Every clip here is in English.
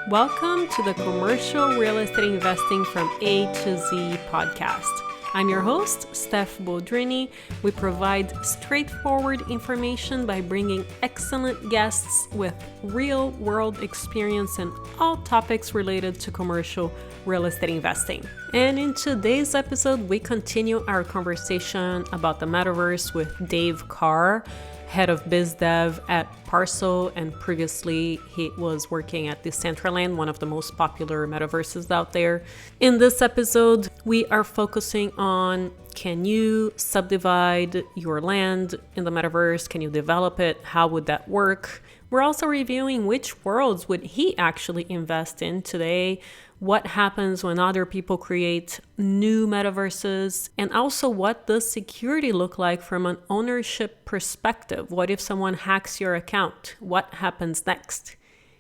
Welcome to the Commercial Real Estate Investing from A to Z podcast. I'm your host, Steph Boldrini. We provide straightforward information by bringing excellent guests with real-world experience in all topics related to commercial real estate investing. And in today's episode, we continue our conversation about the Metaverse with Dave Carr, head of biz dev at Parcel, and previously he was working at Decentraland, one of the most popular metaverses out there. In this episode, we are focusing on, can you subdivide your land in the metaverse? Can you develop it? How would that work? We're also reviewing which worlds would he actually invest in today, what happens when other people create new metaverses, and also what does security look like from an ownership perspective? What if someone hacks your account? What happens next?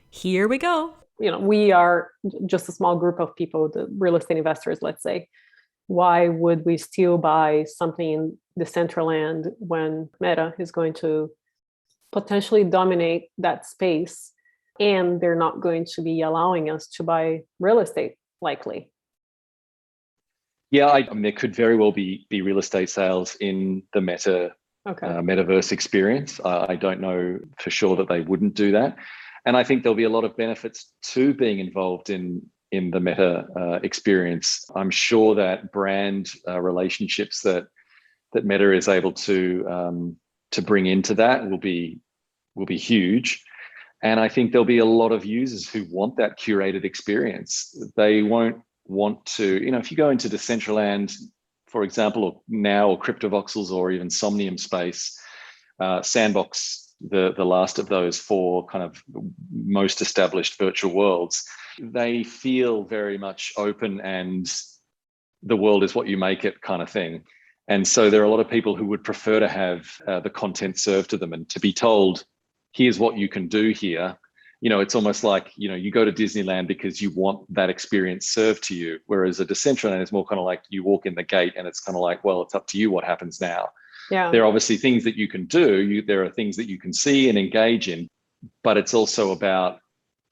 Here we go. We are just a small group of people, the real estate investors, let's say. Why would we still buy something in Decentraland when Meta is going to potentially dominate that space, and they're not going to be allowing us to buy real estate, likely? Yeah, I mean, there could very well be real estate sales in the Metaverse Experience. I don't know for sure that they wouldn't do that. And I think there'll be a lot of benefits to being involved in the Meta Experience. I'm sure that brand relationships that Meta is able to bring into that will be huge. And I think there'll be a lot of users who want that curated experience. They won't want to, if you go into Decentraland, for example, or Cryptovoxels, or even Somnium Space, Sandbox, the last of those four kind of most established virtual worlds, they feel very much open and the world is what you make it kind of thing. And so there are a lot of people who would prefer to have the content served to them and to be told, here's what you can do here. It's almost like, you go to Disneyland because you want that experience served to you. Whereas a Decentraland is more kind of like you walk in the gate and it's kind of like, well, it's up to you what happens now. Yeah. There are obviously things that you can do. There are things that you can see and engage in, but it's also about,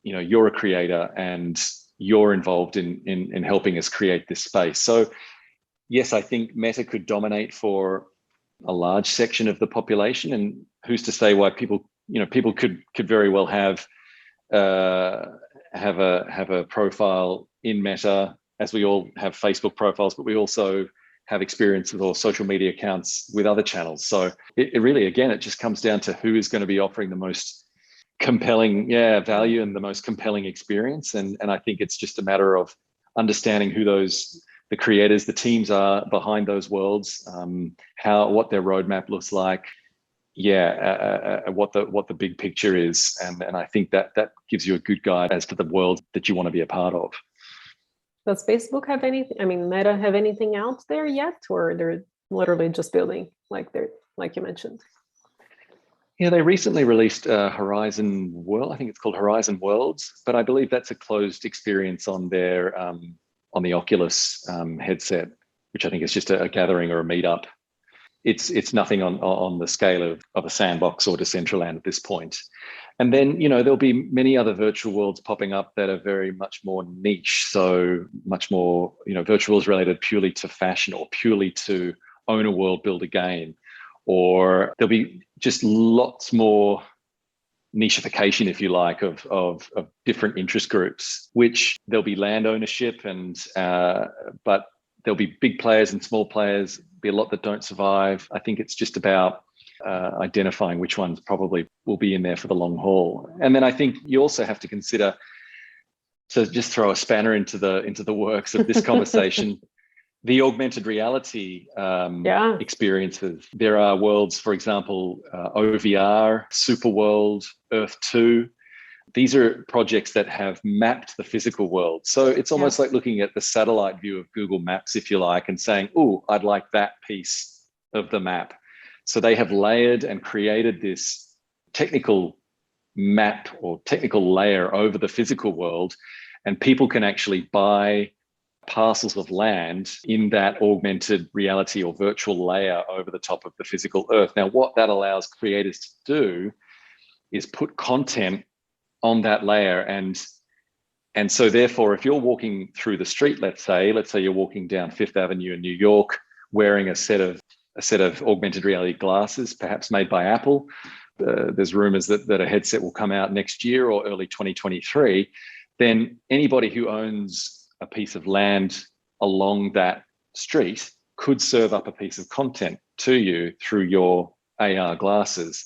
you're a creator and you're involved in helping us create this space. So yes, I think Meta could dominate for a large section of the population, and who's to say why people could very well have a profile in Meta, as we all have Facebook profiles, but we also have experiences or social media accounts with other channels. So it really, again, it just comes down to who is going to be offering the most compelling value and the most compelling experience. And I think it's just a matter of understanding who the creators, the teams are behind those worlds, what their roadmap looks like, what the big picture is, and I think that gives you a good guide as to the world that you want to be a part of. Does Facebook have anything? I mean, Meta have anything out there yet, or they're literally just building like you mentioned? Yeah, they recently released Horizon World. I think it's called Horizon Worlds, but I believe that's a closed experience on their on the Oculus headset, which I think is just a gathering or a meetup. It's nothing on the scale of a Sandbox or Decentraland at this point. And then, there'll be many other virtual worlds popping up that are very much more niche. So much more, virtuals related purely to fashion or purely to own a world, build a game. Or there'll be just lots more nicheification, if you like, of different interest groups, which there'll be land ownership but there'll be big players and small players, be a lot that don't survive. I think it's just about identifying which ones probably will be in there for the long haul. And then I think you also have to consider, to just throw a spanner into the works of this conversation, the augmented reality experiences. There are worlds, for example, OVR, Superworld, Earth 2. These are projects that have mapped the physical world. So it's almost like looking at the satellite view of Google Maps, if you like, and saying, oh, I'd like that piece of the map. So they have layered and created this technical map or technical layer over the physical world, and people can actually buy parcels of land in that augmented reality or virtual layer over the top of the physical earth. Now, what that allows creators to do is put content on that layer and And so therefore, if you're walking through the street, let's say you're walking down Fifth Avenue in New York, wearing a set of augmented reality glasses, perhaps made by Apple. There's rumors that a headset will come out next year or early 2023. Then anybody who owns a piece of land along that street could serve up a piece of content to you through your AR glasses.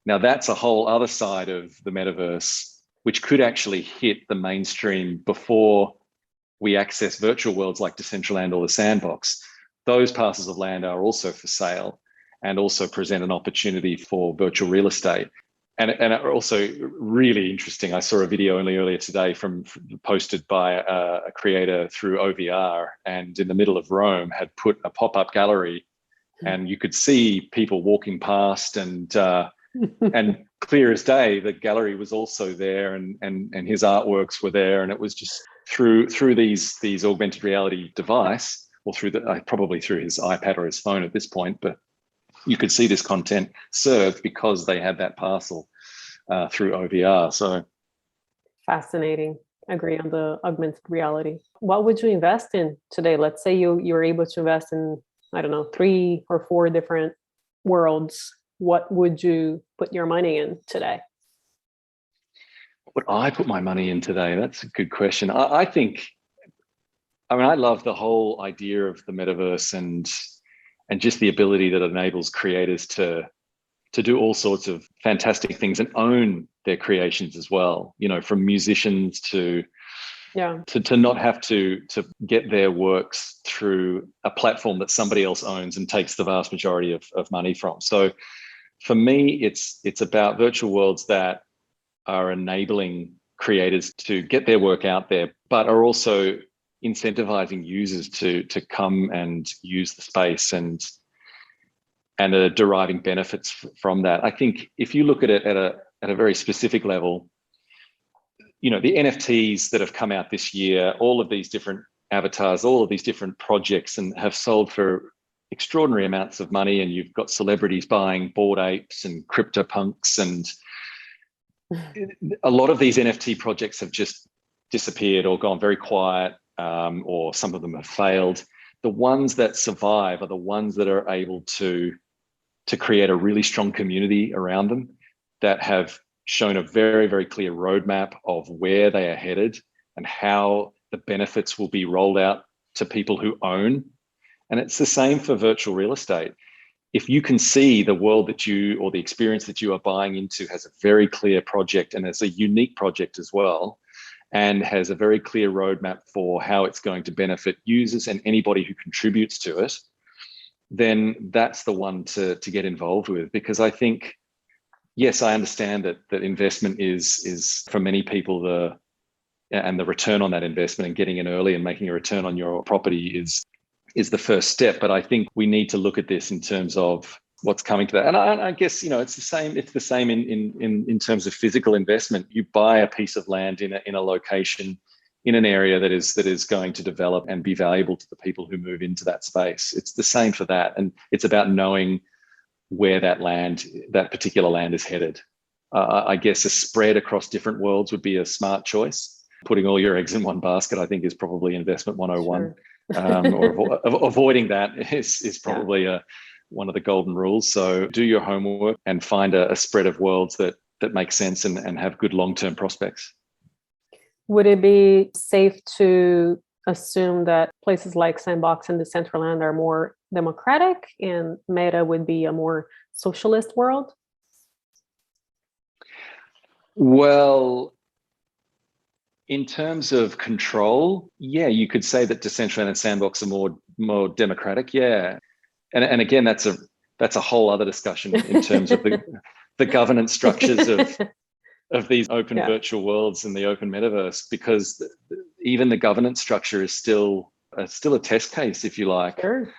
Now, that's a whole other side of the metaverse, which could actually hit the mainstream before we access virtual worlds like Decentraland or the Sandbox. Those parcels of land are also for sale and also present an opportunity for virtual real estate. And are also really interesting. I saw a video only earlier today posted by a creator through OVR, and in the middle of Rome had put a pop-up gallery, and you could see people walking past, and clear as day, the gallery was also there, and his artworks were there, and it was just through these augmented reality device, or probably through his iPad or his phone at this point, but you could see this content served because they had that parcel through OVR. So fascinating. Agree on the augmented reality. What would you invest in today? Let's say you're able to invest in, I don't know, 3 or 4 different worlds. What would you put your money in today? What would I put my money in today? That's a good question. I think, I love the whole idea of the metaverse and just the ability that enables creators to do all sorts of fantastic things and own their creations as well. You know, from musicians to not have to get their works through a platform that somebody else owns and takes the vast majority of money from. So for me, it's about virtual worlds that are enabling creators to get their work out there, but are also incentivizing users to come and use the space and are deriving benefits from that. I think if you look at it at a very specific level, you know, the NFTs that have come out this year, all of these different avatars, all of these different projects, and have sold for extraordinary amounts of money, and you've got celebrities buying Bored Apes and CryptoPunks, and a lot of these NFT projects have just disappeared or gone very quiet, or some of them have failed. The ones that survive are the ones that are able to create a really strong community around them, that have shown a very, very clear roadmap of where they are headed and how the benefits will be rolled out to people who own. And it's the same for virtual real estate. If you can see the world that you, or the experience that you are buying into, has a very clear project, and it's a unique project as well, and has a very clear roadmap for how it's going to benefit users and anybody who contributes to it, then that's the one to get involved with. Because I think, yes, I understand that investment is for many people the return on that investment, and getting in early and making a return on your property is the first step. But I think we need to look at this in terms of what's coming to that. And I guess, you know, it's the same in terms of physical investment. You buy a piece of land in a location, in an area that is going to develop and be valuable to the people who move into that space. It's the same for that. And it's about knowing where that particular land is headed. I guess a spread across different worlds would be a smart choice. Putting all your eggs in one basket, I think, is probably investment 101. Sure. Or avoiding that is probably one of the golden rules. So do your homework and find a spread of worlds that make sense and have good long-term prospects. Would it be safe to assume that places like Sandbox and Decentraland are more democratic and Meta would be a more socialist world? Well, in terms of control, yeah, you could say that Decentraland and Sandbox are more democratic, yeah. And again, that's a whole other discussion in terms of the governance structures of these open virtual worlds and the open metaverse, because even the governance structure is still a test case, if you like. Sure.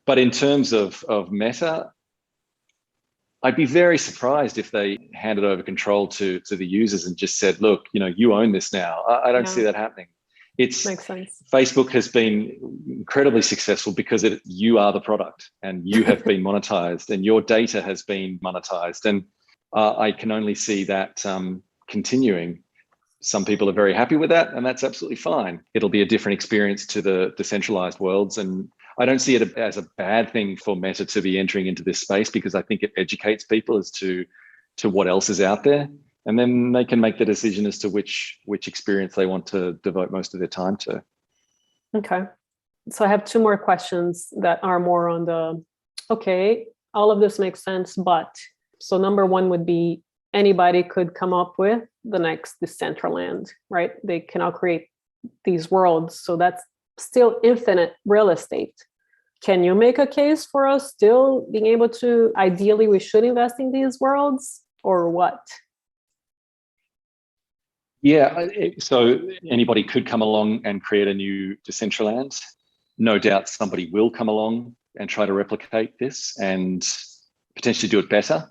But in terms of Meta, I'd be very surprised if they handed over control to the users and just said, look, you know, you own this now. I don't see that happening. Makes sense. Facebook has been incredibly successful because you are the product, and you have been monetized, and your data has been monetized. And I can only see that continuing. Some people are very happy with that, and that's absolutely fine. It'll be a different experience to the decentralized worlds. And I don't see it as a bad thing for Meta to be entering into this space, because I think it educates people as to what else is out there. And then they can make the decision as to which experience they want to devote most of their time to. Okay. So I have two more questions that are more on the, okay, all of this makes sense, but so number one would be, anybody could come up with the next Decentraland, right? They can all create these worlds. So that's still infinite real estate. Can you make a case for us still being able to, ideally, we should invest in these worlds, or what? Yeah, so anybody could come along and create a new Decentraland. No doubt somebody will come along and try to replicate this and potentially do it better.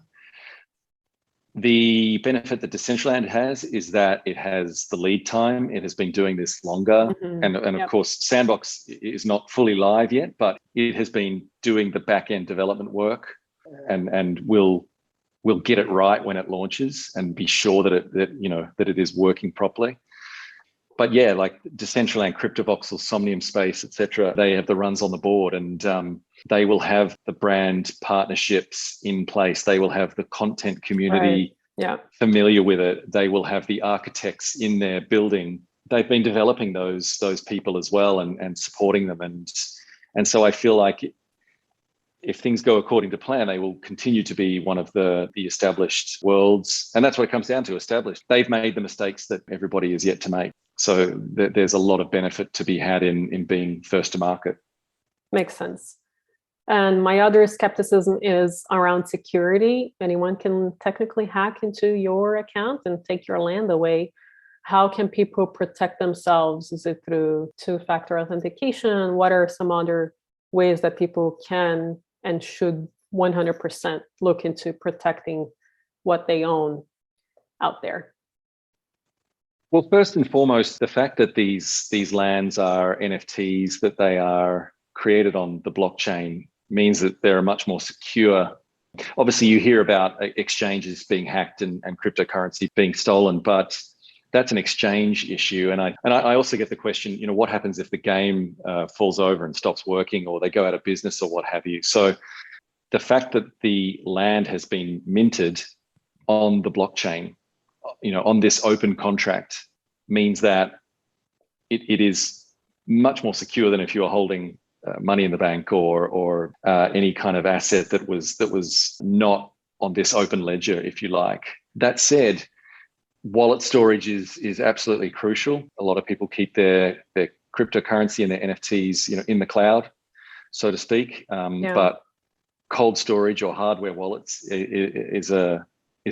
The benefit that Decentraland has is that it has the lead time. It has been doing this longer. And of course, Sandbox is not fully live yet, but it has been doing the back-end development work, and will get it right when it launches and be sure that it is working properly. But yeah, like Decentraland, CryptoVoxel, Somnium Space, etc., they have the runs on the board, and they will have the brand partnerships in place. They will have the content community familiar with it. They will have the architects in their building. They've been developing those people as well, and supporting them. And so I feel like if things go according to plan, they will continue to be one of the established worlds. And that's what it comes down to, established. They've made the mistakes that everybody is yet to make. So there's a lot of benefit to be had in being first to market. Makes sense. And my other skepticism is around security. Anyone can technically hack into your account and take your land away. How can people protect themselves? Is it through two-factor authentication? What are some other ways that people can and should 100% look into protecting what they own out there? Well, first and foremost, the fact that these lands are NFTs, that they are created on the blockchain, means that they're much more secure. Obviously, you hear about exchanges being hacked and cryptocurrency being stolen, but that's an exchange issue. And I also get the question, what happens if the game falls over and stops working, or they go out of business, or what have you? So the fact that the land has been minted on the blockchain, on this open contract, means that it is much more secure than if you were holding money in the bank or any kind of asset that was not on this open ledger, if you like. That said, wallet storage is absolutely crucial. A lot of people keep their cryptocurrency and their NFTs, in the cloud, so to speak. But cold storage or hardware wallets is a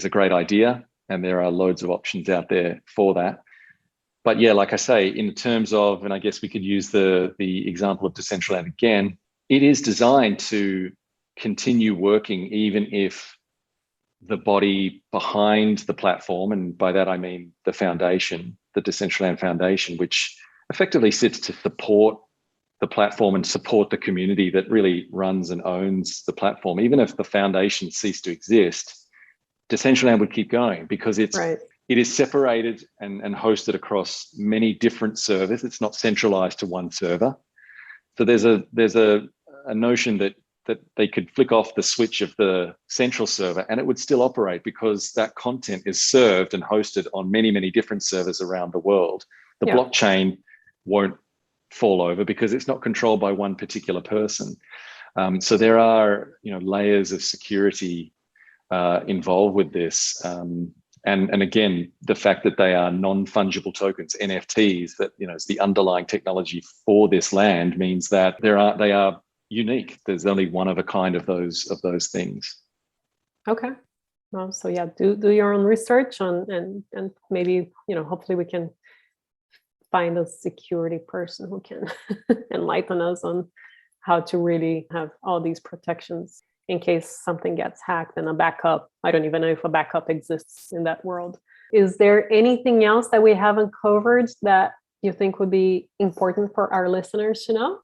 great idea, and there are loads of options out there for that. But yeah, like I say, in terms of, and I guess we could use the example of Decentraland again, it is designed to continue working even if the body behind the platform, and by that I mean the foundation, the Decentraland Foundation, which effectively sits to support the platform and support the community that really runs and owns the platform. Even if the foundation ceased to exist, Decentraland would keep going, because it is separated and hosted across many different servers. It's not centralized to one server. So there's a notion that they could flick off the switch of the central server and it would still operate, because that content is served and hosted on many, many different servers around the world. The blockchain won't fall over because it's not controlled by one particular person. So there are, layers of security involved with this. And again, the fact that they are non-fungible tokens, NFTs, that is the underlying technology for this land, means that they are unique. There's only one of a kind of those things. Okay. Well, so yeah, do your own research on and maybe hopefully we can find a security person who can enlighten us on how to really have all these protections in case something gets hacked, and a backup. I don't even know if a backup exists in that world. Is there anything else that we haven't covered that you think would be important for our listeners to know?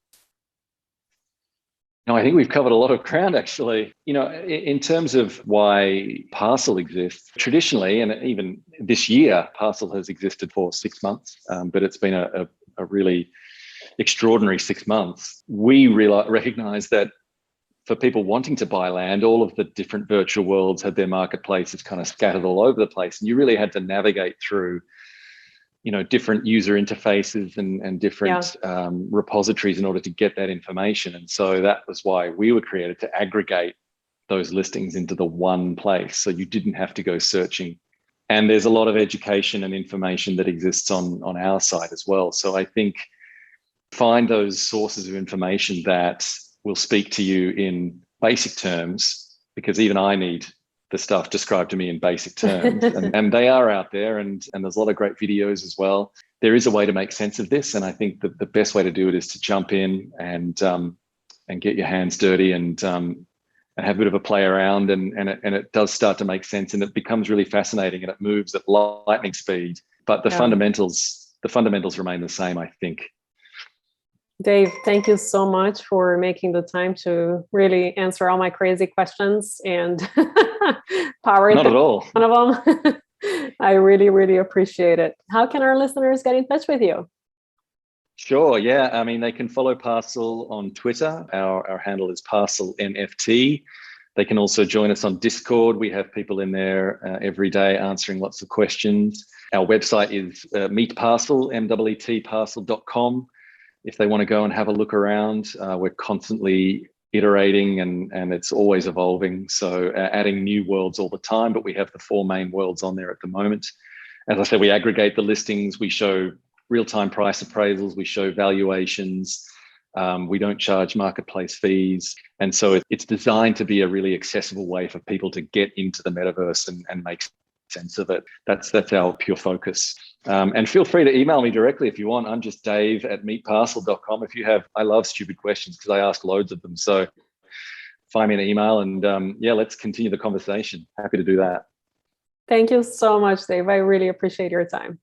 No, I think we've covered a lot of ground, actually. In terms of why Parcel exists, traditionally, and even this year, Parcel has existed for 6 months, but it's been a really extraordinary 6 months. We recognize that for people wanting to buy land, all of the different virtual worlds had their marketplaces kind of scattered all over the place. And you really had to navigate through different user interfaces and different repositories in order to get that information. And so that was why we were created, to aggregate those listings into the one place, so you didn't have to go searching. And there's a lot of education and information that exists on our site as well. So I think find those sources of information that will speak to you in basic terms, because even I need the stuff described to me in basic terms, and they are out there, and there's a lot of great videos as well. There is a way to make sense of this, and I think that the best way to do it is to jump in and get your hands dirty and have a bit of a play around, and it does start to make sense, and it becomes really fascinating, and it moves at lightning speed. But the fundamentals remain the same, I think. Dave, thank you so much for making the time to really answer all my crazy questions and power Not at all. One of them. I really, really appreciate it. How can our listeners get in touch with you? Sure, yeah. I mean, they can follow Parcel on Twitter. Our handle is Parcel NFT. They can also join us on Discord. We have people in there every day answering lots of questions. Our website is meetparcel.com. If they want to go and have a look around, we're constantly iterating and it's always evolving. So adding new worlds all the time, but we have the 4 main worlds on there at the moment. As I said, we aggregate the listings, we show real-time price appraisals, we show valuations, we don't charge marketplace fees. And so it's designed to be a really accessible way for people to get into the metaverse and make sense of it. That's our pure focus. And feel free to email me directly if you want. I'm just dave@meetparcel.com. If you have, I love stupid questions because I ask loads of them. So find me an email and let's continue the conversation. Happy to do that. Thank you so much, Dave. I really appreciate your time.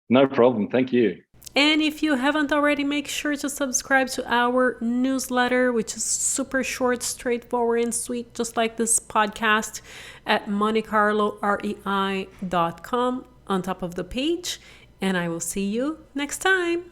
No problem. Thank you. And if you haven't already, make sure to subscribe to our newsletter, which is super short, straightforward, and sweet, just like this podcast, at montecarlorei.com on top of the page. And I will see you next time.